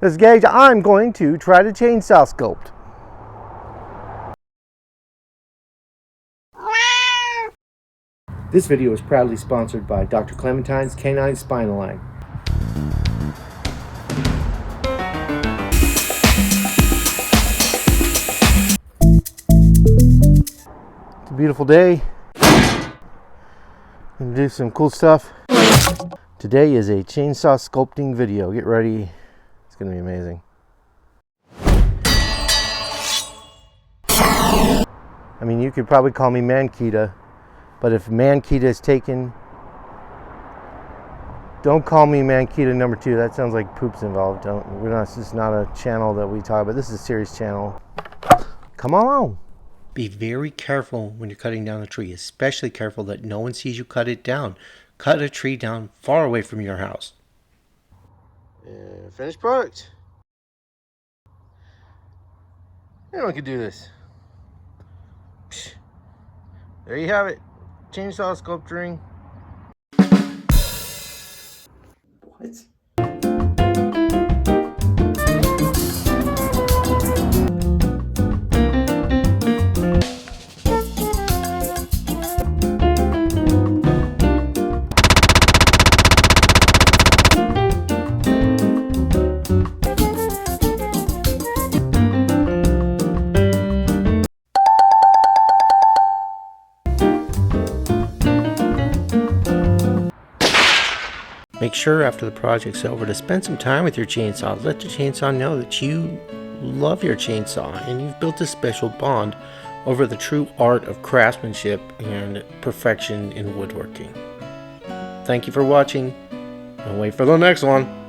This gauge, I'm going to try to chainsaw sculpt. This video is proudly sponsored by Dr. Clementine's Canine Spinal Line. It's a beautiful day. Gonna do some cool stuff. Today is a chainsaw sculpting video. Get ready. It's gonna be amazing. I mean, you could probably call me Makita, but if Makita is taken, don't call me Makita number 2. That sounds like poop's involved. This is not a channel that we talk about. This is a serious channel. Come on. Be very careful when you're cutting down a tree, especially careful that no one sees you cut it down. Cut a tree down far away from your house. Finished product. Anyone can do this. There you have it. Chainsaw sculpturing. What? Make sure after the project's over to spend some time with your chainsaw. Let the chainsaw know that you love your chainsaw and you've built a special bond over the true art of craftsmanship and perfection in woodworking. Thank you for watching, and wait for the next one.